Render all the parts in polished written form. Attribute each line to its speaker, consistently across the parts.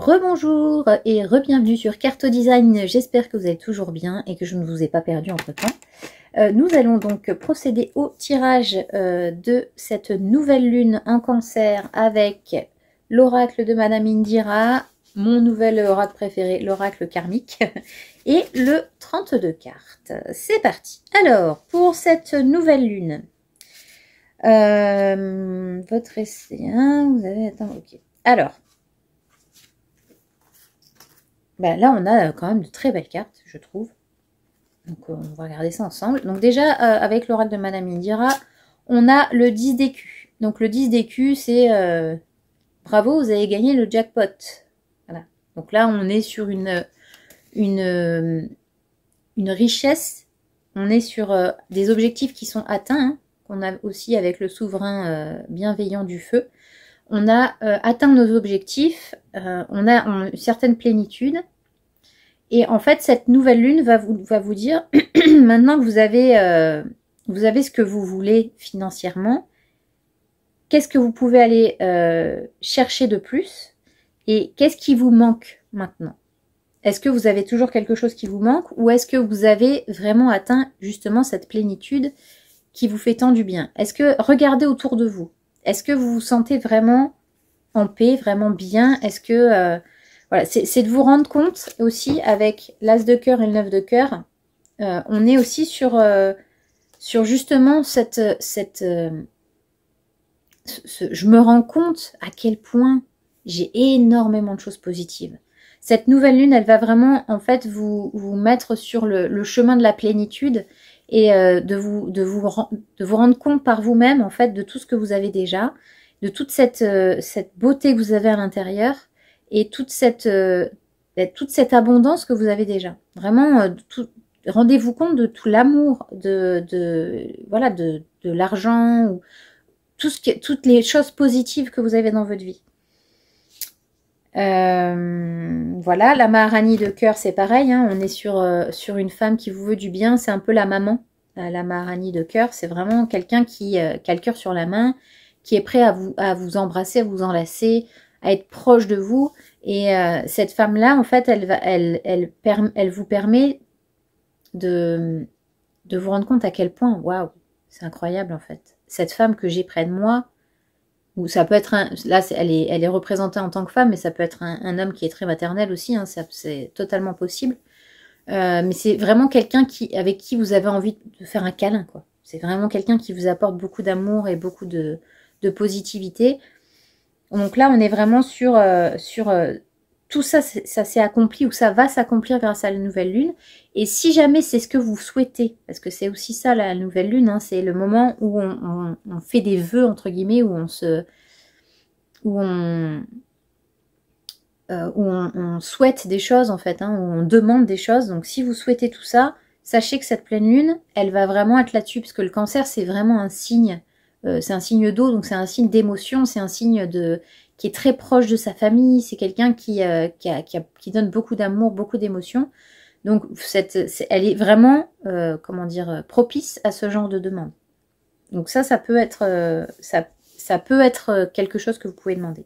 Speaker 1: Rebonjour et re-bienvenue sur Carto Design, j'espère que vous allez toujours bien et que je ne vous ai pas perdu entre temps. Nous allons donc procéder au tirage de cette nouvelle lune en Cancer avec l'oracle de Madame Indira, mon nouvel oracle préféré, l'oracle karmique, et le 32 cartes. C'est parti. Alors, pour cette nouvelle lune, votre essai, hein, vous avez... Attends, ok. Alors, ben là, on a quand même de très belles cartes, je trouve. Donc, on va regarder ça ensemble. Donc, déjà, avec l'oracle de Madame Indira, on a le 10 d'écus. Donc, le 10 d'écus, c'est bravo, vous avez gagné le jackpot. Voilà. Donc là, on est sur une richesse. On est sur des objectifs qui sont atteints, hein, qu'on a aussi avec le souverain bienveillant du feu. On a atteint nos objectifs, on a une certaine plénitude. Et en fait, cette nouvelle lune va vous dire, maintenant que vous avez ce que vous voulez financièrement, qu'est-ce que vous pouvez aller chercher de plus et qu'est-ce qui vous manque maintenant? Est-ce que vous avez toujours quelque chose qui vous manque ou est-ce que vous avez vraiment atteint justement cette plénitude qui vous fait tant du bien? Est-ce que, regardez autour de vous, est-ce que vous vous sentez vraiment en paix, vraiment bien? Est-ce que... voilà, c'est de vous rendre compte aussi avec l'as de cœur et le 9 de cœur. On est aussi sur justement je me rends compte à quel point j'ai énormément de choses positives. Cette nouvelle lune, elle va vraiment en fait vous mettre sur le chemin de la plénitude et de vous rendre compte par vous-même en fait de tout ce que vous avez déjà, de toute cette beauté que vous avez à l'intérieur et toute cette abondance que vous avez déjà. Vraiment, rendez-vous compte de tout l'amour, voilà, de l'argent, ou toutes les choses positives que vous avez dans votre vie. Voilà, la Maharani de cœur, c'est pareil, hein, on est sur une femme qui vous veut du bien, c'est un peu la maman. La Maharani de cœur, c'est vraiment quelqu'un qui a le cœur sur la main, qui est prêt à vous embrasser, à vous enlacer, à être proche de vous. Et cette femme-là, en fait, elle vous permet de vous rendre compte à quel point, waouh, c'est incroyable en fait. Cette femme que j'ai près de moi, ou ça peut être là, elle est représentée en tant que femme, mais ça peut être un homme qui est très maternel aussi, hein, c'est totalement possible. Mais c'est vraiment quelqu'un avec qui vous avez envie de faire un câlin, quoi. C'est vraiment quelqu'un qui vous apporte beaucoup d'amour et beaucoup de positivité. Donc là, on est vraiment sur tout ça, ça s'est accompli ou ça va s'accomplir grâce à la nouvelle lune. Et si jamais c'est ce que vous souhaitez, parce que c'est aussi ça la nouvelle lune, hein, c'est le moment où on fait des vœux, entre guillemets, où on souhaite des choses, en fait, hein, où on demande des choses. Donc si vous souhaitez tout ça, sachez que cette pleine lune, elle va vraiment être là-dessus, parce que le cancer, c'est vraiment un signe. C'est un signe d'eau, donc c'est un signe d'émotion, c'est un signe qui est très proche de sa famille, c'est quelqu'un qui donne beaucoup d'amour, beaucoup d'émotion. Donc elle est vraiment, comment dire, propice à ce genre de demande. Donc ça peut être, ça peut être quelque chose que vous pouvez demander.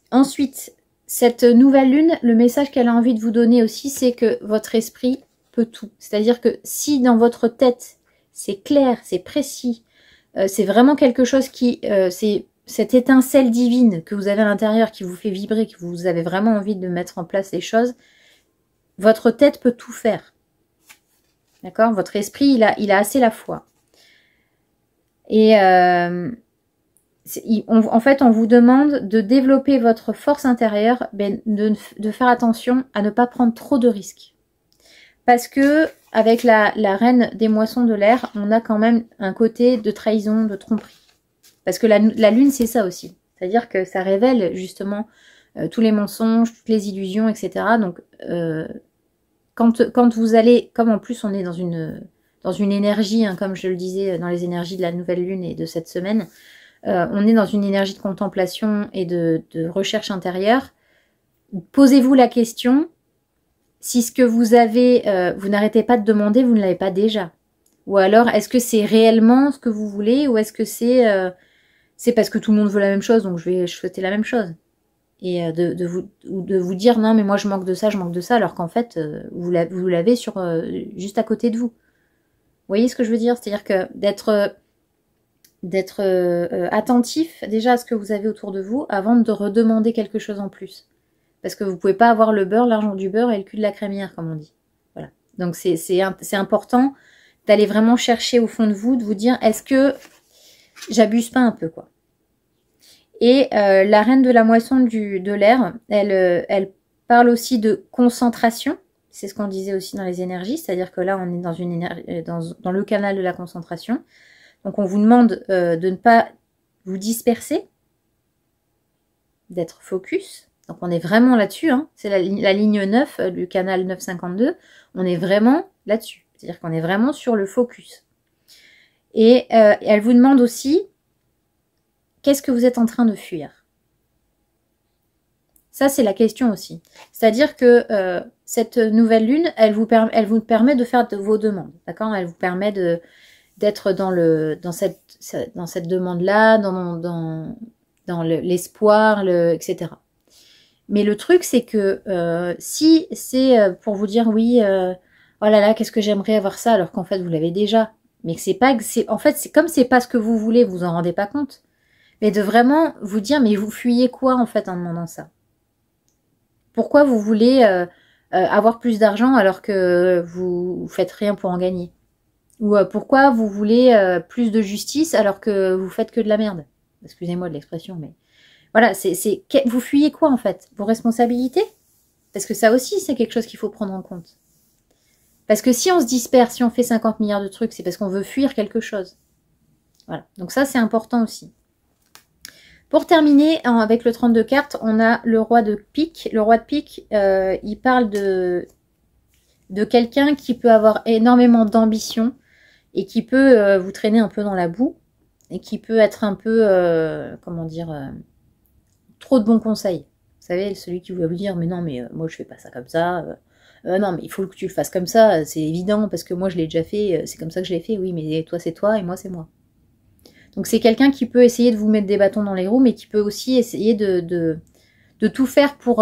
Speaker 1: Ensuite, cette nouvelle lune, le message qu'elle a envie de vous donner aussi, c'est que votre esprit peut tout. C'est-à-dire que si dans votre tête, c'est clair, c'est précis, c'est vraiment quelque chose qui... c'est cette étincelle divine que vous avez à l'intérieur qui vous fait vibrer, que vous avez vraiment envie de mettre en place les choses, votre tête peut tout faire. D'accord? Votre esprit, il a assez la foi. Et en fait, on vous demande de développer votre force intérieure, de faire attention à ne pas prendre trop de risques. Parce que avec la reine des moissons de l'air, on a quand même un côté de trahison, de tromperie. Parce que la lune, c'est ça aussi. C'est-à-dire que ça révèle justement tous les mensonges, toutes les illusions, etc. Donc, quand vous allez, comme en plus on est dans une énergie, hein, comme je le disais, dans les énergies de la nouvelle lune et de cette semaine, on est dans une énergie de contemplation et de recherche intérieure. Posez-vous la question... Si ce que vous avez, vous n'arrêtez pas de demander, vous ne l'avez pas déjà. Ou alors, est-ce que c'est réellement ce que vous voulez ou est-ce que c'est parce que tout le monde veut la même chose, donc je vais souhaiter la même chose. et de vous dire non mais moi je manque de ça, alors qu'en fait vous l'avez sur juste à côté de vous. Vous voyez ce que je veux dire? C'est-à-dire que d'être attentif déjà à ce que vous avez autour de vous avant de redemander quelque chose en plus. Parce que vous pouvez pas avoir le beurre, l'argent du beurre et le cul de la crémière, comme on dit. Voilà. Donc c'est important d'aller vraiment chercher au fond de vous dire est-ce que j'abuse pas un peu, quoi. Et la reine de la moisson de l'air, elle parle aussi de concentration. C'est ce qu'on disait aussi dans les énergies, c'est-à-dire que là on est dans une énergie, dans le canal de la concentration. Donc on vous demande de ne pas vous disperser, d'être focus. Donc on est vraiment là-dessus, hein. C'est la ligne 9 du canal 952. On est vraiment là-dessus. C'est-à-dire qu'on est vraiment sur le focus. Et elle vous demande aussi, qu'est-ce que vous êtes en train de fuir? Ça, c'est la question aussi. C'est-à-dire que cette nouvelle lune, elle vous permet de faire vos demandes. D'accord? Elle vous permet d'être dans cette demande-là, dans l'espoir, etc. Mais le truc, c'est que si c'est pour vous dire oui, oh là là, qu'est-ce que j'aimerais avoir ça, alors qu'en fait vous l'avez déjà, mais que c'est pas, en fait c'est comme c'est pas ce que vous voulez, vous en rendez pas compte, mais de vraiment vous dire mais vous fuyez quoi en fait en demandant ça? Pourquoi vous voulez avoir plus d'argent alors que vous faites rien pour en gagner? Ou pourquoi vous voulez plus de justice alors que vous faites que de la merde? Excusez-moi de l'expression, mais voilà, vous fuyez quoi en fait? Vos responsabilités? Parce que ça aussi, c'est quelque chose qu'il faut prendre en compte. Parce que si on se disperse, si on fait 50 milliards de trucs, c'est parce qu'on veut fuir quelque chose. Voilà, donc ça c'est important aussi. Pour terminer, avec le 32 cartes, on a le roi de pique. Le roi de pique, il parle de quelqu'un qui peut avoir énormément d'ambition et qui peut vous traîner un peu dans la boue et qui peut être un peu, comment dire, trop de bons conseils. Vous savez, celui qui va vous dire, mais non, mais moi je fais pas ça comme ça. Non, mais il faut que tu le fasses comme ça, c'est évident, parce que moi je l'ai déjà fait, c'est comme ça que je l'ai fait. Oui, mais toi c'est toi et moi c'est moi. Donc c'est quelqu'un qui peut essayer de vous mettre des bâtons dans les roues, mais qui peut aussi essayer de tout faire pour,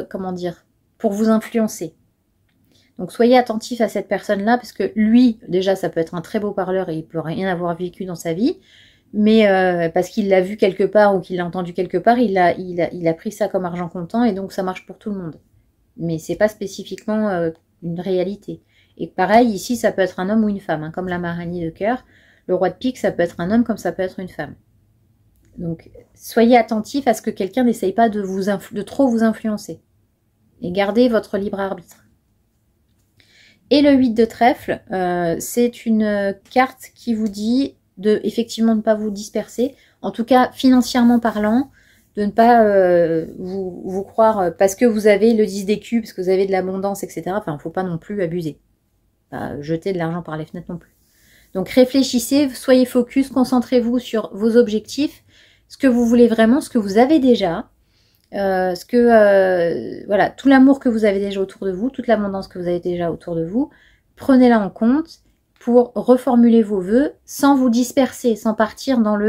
Speaker 1: comment dire, pour vous influencer. Donc soyez attentifs à cette personne-là, parce que lui, déjà, ça peut être un très beau parleur et il peut rien avoir vécu dans sa vie, mais parce qu'il l'a vu quelque part ou qu'il l'a entendu quelque part, il a pris ça comme argent comptant et donc ça marche pour tout le monde. Mais c'est pas spécifiquement une réalité. Et pareil, ici, ça peut être un homme ou une femme, hein, comme la Maharani de cœur. Le roi de pique, ça peut être un homme comme ça peut être une femme. Donc, soyez attentifs à ce que quelqu'un n'essaye pas de trop vous influencer. Et gardez votre libre arbitre. Et le 8 de trèfle, c'est une carte qui vous dit effectivement ne pas vous disperser. En tout cas, financièrement parlant, de ne pas vous croire parce que vous avez le 10 d'écus, parce que vous avez de l'abondance, etc. Enfin, il ne faut pas non plus abuser. Pas jeter de l'argent par les fenêtres non plus. Donc réfléchissez, soyez focus, concentrez-vous sur vos objectifs, ce que vous voulez vraiment, ce que vous avez déjà, voilà, tout l'amour que vous avez déjà autour de vous, toute l'abondance que vous avez déjà autour de vous, prenez-la en compte pour reformuler vos vœux sans vous disperser, sans partir dans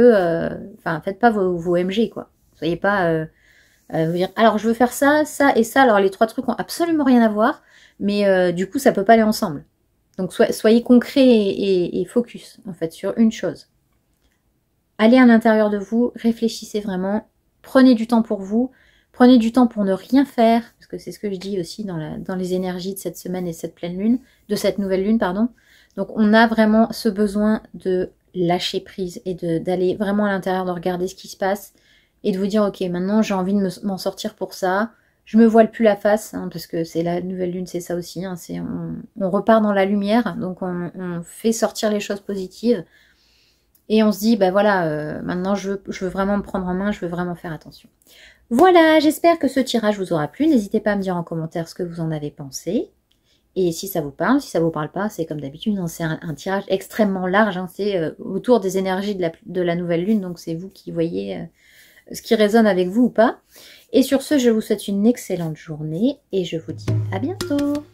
Speaker 1: faites pas vos MG, quoi. Soyez pas vous dire, alors je veux faire ça, ça et ça, alors les trois trucs ont absolument rien à voir, mais du coup ça peut pas aller ensemble. Donc soyez concret et focus en fait sur une chose. Allez à l'intérieur de vous, réfléchissez vraiment, prenez du temps pour vous, prenez du temps pour ne rien faire, parce que c'est ce que je dis aussi dans les énergies de cette semaine et de cette pleine lune, de cette nouvelle lune, pardon. Donc on a vraiment ce besoin de lâcher prise et d'aller vraiment à l'intérieur, de regarder ce qui se passe et de vous dire ok, maintenant j'ai envie de m'en sortir pour ça. Je me voile plus la face, hein, parce que c'est la nouvelle lune, c'est ça aussi. Hein, on repart dans la lumière, donc on fait sortir les choses positives. Et on se dit, bah voilà, maintenant je veux vraiment me prendre en main, je veux vraiment faire attention. Voilà, j'espère que ce tirage vous aura plu. N'hésitez pas à me dire en commentaire ce que vous en avez pensé. Et si ça vous parle, si ça vous parle pas, c'est comme d'habitude, hein, c'est un tirage extrêmement large. Hein, c'est autour des énergies de la nouvelle lune, donc c'est vous qui voyez ce qui résonne avec vous ou pas. Et sur ce, je vous souhaite une excellente journée et je vous dis à bientôt.